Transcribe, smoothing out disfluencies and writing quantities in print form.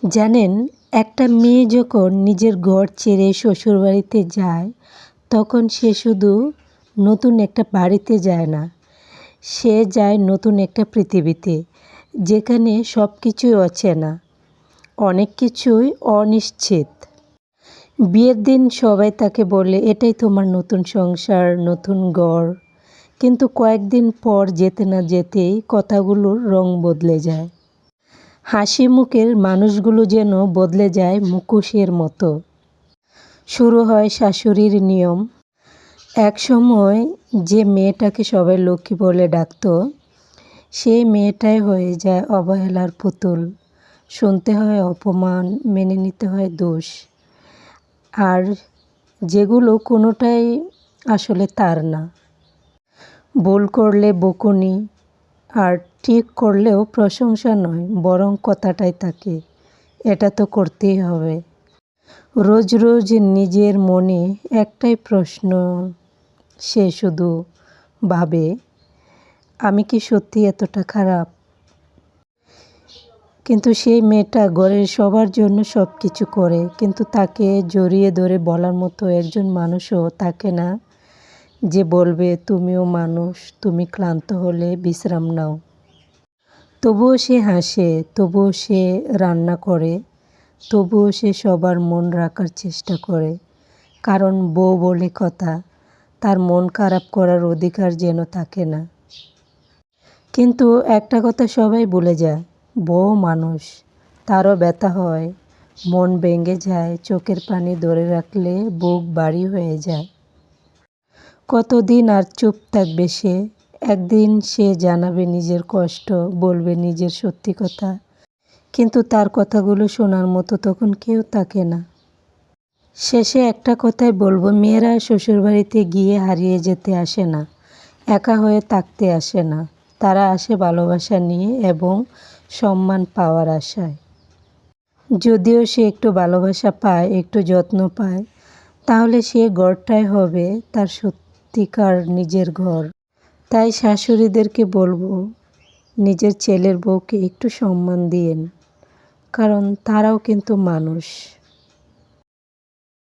জানেন, একটা মেয়ে যখন নিজের ঘর ছেড়ে শ্বশুরবাড়িতে যায়, তখন সে শুধু নতুন একটা বাড়িতে যায় না, সে যায় নতুন একটা পৃথিবীতে, যেখানে সব কিছুই অচেনা, অনেক কিছুই অনিশ্চিত। বিয়ের দিন সবাই তাকে বলে, এটাই তোমার নতুন সংসার, নতুন ঘর। কিন্তু কয়েকদিন পর যেতে না যেতেই কথাগুলোর রং বদলে যায়। হাসি মুখের মানুষগুলো যেন বদলে যায় মুখোশের মতো। শুরু হয় শাশুড়ির নিয়ম। একসময় যে মেয়েটাকে সবাই লক্ষ্মী বলে ডাকত, সেই মেয়েটাই হয়ে যায় অবহেলার পুতুল। শুনতে হয় অপমান, মেনে নিতে হয় দোষ, আর যেগুলো কোনোটাই আসলে তার না। ভুল করলে বকুনি, আর ঠিক করলেও প্রশংসা নয়, বরং কথাটাই থাকে, এটা তো করতেই হবে। রোজ রোজ নিজের মনে একটাই প্রশ্ন সে শুধু ভাবে, আমি কি সত্যি এতটা খারাপ? কিন্তু সেই মেয়েটা ঘরের সবার জন্য সব কিছু করে, কিন্তু তাকে জড়িয়ে ধরে বলার মতো একজন মানুষও থাকে না, যে বলবে তুমিও মানুষ, তুমি ক্লান্ত হলে বিশ্রাম নাও। তবুও সে হাসে, তবুও সে রান্না করে, তবুও সে সবার মন রাখার চেষ্টা করে। কারণ বউ বলে কথা, তার মন খারাপ করার অধিকার যেন থাকে না। কিন্তু একটা কথা সবাই ভুলে যায়, বউ মানুষ, তারও ব্যথা হয়, মন ভেঙে যায়, চোখের পানি ধরে রাখলে বুক ভারী হয়ে যায়। কতদিন আর চুপ থাকবে সে? একদিন সে জানাবে নিজের কষ্ট, বলবে নিজের সত্যি কথা, কিন্তু তার কথাগুলো শোনার মতো তখন কেউ থাকে না। শেষে একটা কথাই বলবো, মেয়েরা শ্বশুরবাড়িতে গিয়ে হারিয়ে যেতে আসে না, একা হয়ে থাকতে আসে না, তারা আসে ভালোবাসা নিয়ে এবং সম্মান পাওয়ার আশায়। যদিও সে একটু ভালোবাসা পায়, একটু যত্ন পায়, তাহলে সে ঘরটাই হবে তার সত্যিকার নিজের ঘর। তাই শাশুড়িদেরকে বলবো, নিজের ছেলের বউকে একটু সম্মান দিয়েন, কারণ তারাও কিন্তু মানুষ।